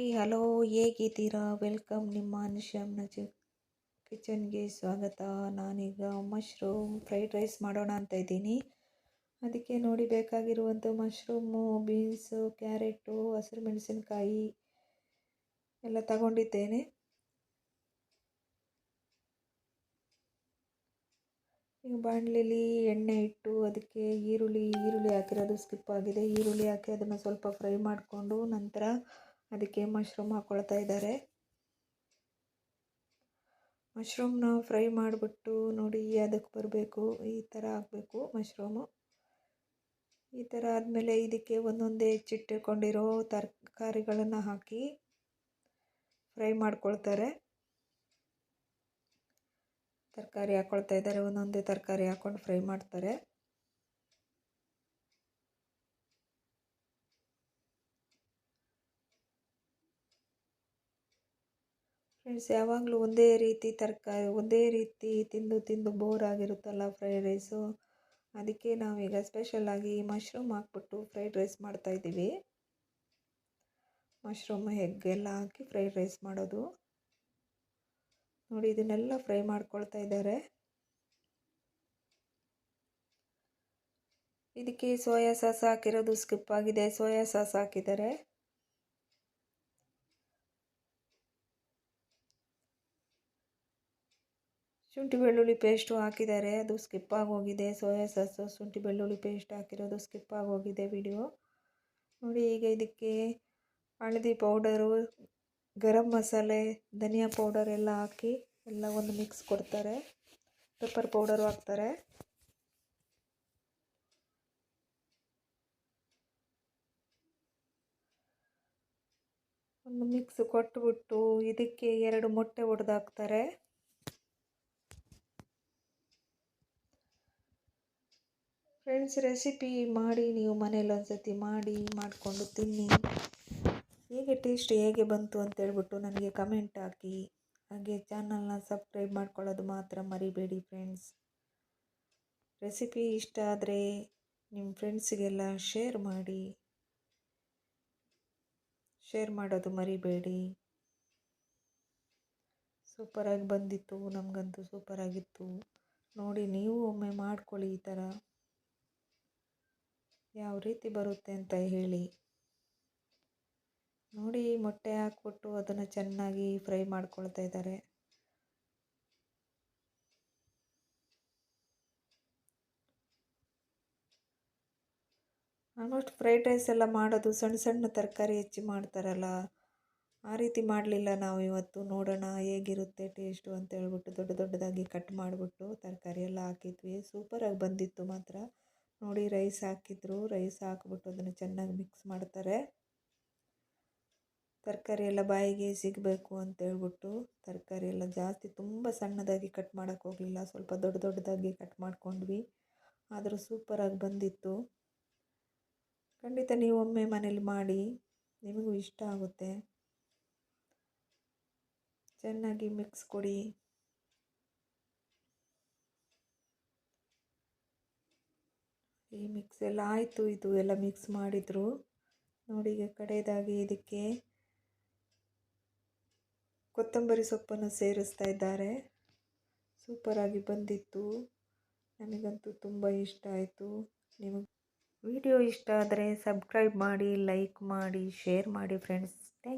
Hello, ಹೇಗಿದ್ದೀರಾ? Welcome ನಿಮ್ಮ ಅನುಶ್ಯಾಮ್ನ ಕಿಚನ್ಗೆ ಸ್ವಾಗತ. ನಾನೀಗ ಮಶ್ರೂಮ್ ಫ್ರೈಡ್ ರೈಸ್ ಮಾಡೋಣ ಅಂತ ಇದ್ದೀನಿ. ಅದಕ್ಕೆ ನೋಡಿ ಬೇಕಾಗಿರುವಂಥ ಮಶ್ರೂಮು, ಬೀನ್ಸು, ಕ್ಯಾರೆಟು, ಹಸಿರು ಮೆಣಸಿನ್ಕಾಯಿ ಎಲ್ಲ ತಗೊಂಡಿದ್ದೇನೆ. ಈಗ ಬಾಣಲೆಯಲ್ಲಿ ಎಣ್ಣೆ ಇಟ್ಟು ಅದಕ್ಕೆ ಈರುಳ್ಳಿ ಹಾಕಿರೋದು ಸ್ಕಿಪ್ ಆಗಿದೆ. ಈರುಳ್ಳಿ ಹಾಕಿ ಅದನ್ನು ಸ್ವಲ್ಪ ಫ್ರೈ ಮಾಡಿಕೊಂಡು ನಂತರ ಅದಕ್ಕೆ ಮಶ್ರೂಮ್ ಹಾಕ್ಕೊಳ್ತಾ ಇದ್ದಾರೆ. ಮಶ್ರೂಮ್ನ ಫ್ರೈ ಮಾಡಿಬಿಟ್ಟು ನೋಡಿ ಅದಕ್ಕೆ ಬರಬೇಕು, ಈ ಥರ ಆಗಬೇಕು ಮಶ್ರೂಮು. ಈ ಥರ ಆದಮೇಲೆ ಇದಕ್ಕೆ ಒಂದೊಂದೇ ಹೆಚ್ಚಿಟ್ಟುಕೊಂಡಿರೋ ತರಕಾರಿಗಳನ್ನು ಹಾಕಿ ಫ್ರೈ ಮಾಡ್ಕೊಳ್ತಾರೆ. ತರಕಾರಿ ಹಾಕ್ಕೊಳ್ತಾ ಇದ್ದಾರೆ, ಒಂದೊಂದೇ ತರಕಾರಿ ಹಾಕ್ಕೊಂಡು ಫ್ರೈ ಮಾಡ್ತಾರೆ. ಫ್ರೆಂಡ್ಸ್, ಯಾವಾಗಲೂ ಒಂದೇ ರೀತಿ ತಿಂದು ಬೋರ್ ಆಗಿರುತ್ತಲ್ಲ ಫ್ರೈಡ್ ರೈಸು. ಅದಕ್ಕೆ ನಾವೀಗ ಸ್ಪೆಷಲಾಗಿ ಮಶ್ರೂಮ್ ಹಾಕ್ಬಿಟ್ಟು ಫ್ರೈಡ್ ರೈಸ್ ಮಾಡ್ತಾಯಿದ್ದೀವಿ. ಮಶ್ರೂಮ್ ಎಗ್ ಎಲ್ಲ ಹಾಕಿ ಫ್ರೈಡ್ ರೈಸ್ ಮಾಡೋದು. ನೋಡಿ ಇದನ್ನೆಲ್ಲ ಫ್ರೈ ಮಾಡ್ಕೊಳ್ತಾ ಇದ್ದಾರೆ. ಇದಕ್ಕೆ ಸೋಯಾ ಸಾಸ್ ಹಾಕಿರೋದು ಸ್ಕಿಪ್ ಆಗಿದೆ, ಸೋಯಾ ಸಾಸ್ ಹಾಕಿದ್ದಾರೆ. ಶುಂಠಿ ಬೆಳ್ಳುಳ್ಳಿ ಪೇಸ್ಟು ಹಾಕಿದ್ದಾರೆ, ಅದು ಸ್ಕಿಪ್ ಆಗೋಗಿದೆ. ಸೋಯಾ ಸಾಸು ಶುಂಠಿ ಬೆಳ್ಳುಳ್ಳಿ ಪೇಸ್ಟ್ ಹಾಕಿರೋದು ಸ್ಕಿಪ್ ಆಗೋಗಿದೆ ವಿಡಿಯೋ. ನೋಡಿ ಈಗ ಇದಕ್ಕೆ ಹಳದಿ ಪೌಡರು, ಗರಂ ಮಸಾಲೆ, ಧನಿಯಾ ಪೌಡರ್ ಎಲ್ಲ ಹಾಕಿ ಎಲ್ಲ ಒಂದು ಮಿಕ್ಸ್ ಕೊಡ್ತಾರೆ. ಪೆಪ್ಪರ್ ಪೌಡರು ಹಾಕ್ತಾರೆ. ಒಂದು ಮಿಕ್ಸ್ ಕೊಟ್ಬಿಟ್ಟು ಇದಕ್ಕೆ 2 ಮೊಟ್ಟೆ ಒಡೆದಾಕ್ತಾರೆ. ಫ್ರೆಂಡ್ಸ್, ರೆಸಿಪಿ ಮಾಡಿ ನೀವು ಮನೇಲಿ ಒಂದ್ಸತಿ ಮಾಡಿಕೊಂಡು ತಿನ್ನಿ. ಟೇಸ್ಟ್ ಹೇಗೆ ಬಂತು ಅಂತೇಳ್ಬಿಟ್ಟು ನನಗೆ ಕಮೆಂಟ್ ಹಾಕಿ. ಹಾಗೆ ಚಾನಲ್ನ ಸಬ್ಸ್ಕ್ರೈಬ್ ಮಾಡ್ಕೊಳ್ಳೋದು ಮಾತ್ರ ಮರಿಬೇಡಿ ಫ್ರೆಂಡ್ಸ್. ರೆಸಿಪಿ ಇಷ್ಟ ಆದರೆ ನಿಮ್ಮ ಫ್ರೆಂಡ್ಸಿಗೆಲ್ಲ ಶೇರ್ ಮಾಡೋದು ಮರಿಬೇಡಿ. ಸೂಪರಾಗಿ ಬಂದಿತ್ತು, ನಮಗಂತೂ ಸೂಪರಾಗಿತ್ತು. ನೋಡಿ ನೀವು ಒಮ್ಮೆ ಮಾಡ್ಕೊಳ್ಳಿ. ಈ ಥರ ಯಾವ ರೀತಿ ಬರುತ್ತೆ ಅಂತ ಹೇಳಿ. ನೋಡಿ ಮೊಟ್ಟೆ ಹಾಕ್ಬಿಟ್ಟು ಅದನ್ನು ಚೆನ್ನಾಗಿ ಫ್ರೈ ಮಾಡ್ಕೊಳ್ತಾ ಇದ್ದಾರೆ. ಆಲ್ಮೋಸ್ಟ್ ಫ್ರೈಡ್ ರೈಸ್ ಎಲ್ಲ ಮಾಡೋದು ಸಣ್ಣ ತರಕಾರಿ ಹೆಚ್ಚಿ ಮಾಡ್ತಾರಲ್ಲ, ಆ ರೀತಿ ಮಾಡಲಿಲ್ಲ ನಾವು ಇವತ್ತು. ನೋಡೋಣ ಹೇಗಿರುತ್ತೆ ಟೇಸ್ಟು ಅಂತ ಹೇಳ್ಬಿಟ್ಟು ದೊಡ್ಡದಾಗಿ ಕಟ್ ಮಾಡಿಬಿಟ್ಟು ತರಕಾರಿ ಎಲ್ಲ ಹಾಕಿದ್ವಿ. ಸೂಪರಾಗಿ ಬಂದಿತ್ತು ಮಾತ್ರ. ನೋಡಿ ರೈಸ್ ಹಾಕಿದ್ರು, ರೈಸ್ ಹಾಕ್ಬಿಟ್ಟು ಅದನ್ನು ಚೆನ್ನಾಗಿ ಮಿಕ್ಸ್ ಮಾಡ್ತಾರೆ. ತರಕಾರಿ ಎಲ್ಲ ಬಾಯಿಗೆ ಸಿಗಬೇಕು ಅಂತೇಳ್ಬಿಟ್ಟು ತರಕಾರಿ ಎಲ್ಲ ಜಾಸ್ತಿ ತುಂಬ ಸಣ್ಣದಾಗಿ ಕಟ್ ಮಾಡೋಕ್ಕೆ ಹೋಗಲಿಲ್ಲ, ಸ್ವಲ್ಪ ದೊಡ್ಡದಾಗಿ ಕಟ್ ಮಾಡ್ಕೊಂಡ್ವಿ. ಆದರೂ ಸೂಪರಾಗಿ ಬಂದಿತ್ತು. ಖಂಡಿತ ನೀವು ಒಮ್ಮೆ ಮನೇಲಿ ಮಾಡಿ, ನಿಮಗೂ ಇಷ್ಟ ಆಗುತ್ತೆ. ಚೆನ್ನಾಗಿ ಮಿಕ್ಸ್ ಕೊಡಿ. ಈ ಮಿಕ್ಸ್ ಎಲ್ಲ ಆಯಿತು. ಇದು ಎಲ್ಲ ಮಿಕ್ಸ್ ಮಾಡಿದರು. ನೋಡಿ ಈಗ ಕಡೆಯದಾಗಿ ಇದಕ್ಕೆ ಕೊತ್ತಂಬರಿ ಸೊಪ್ಪನ್ನು ಸೇರಿಸ್ತಾ ಇದ್ದಾರೆ. ಸೂಪರಾಗಿ ಬಂದಿತ್ತು, ನನಗಂತೂ ತುಂಬ ಇಷ್ಟ ಆಯಿತು. ನಿಮಗೆ ವಿಡಿಯೋ ಇಷ್ಟ ಆದರೆ ಸಬ್ಸ್ಕ್ರೈಬ್ ಮಾಡಿ, ಲೈಕ್ ಮಾಡಿ, ಶೇರ್ ಮಾಡಿ ಫ್ರೆಂಡ್ಸ್.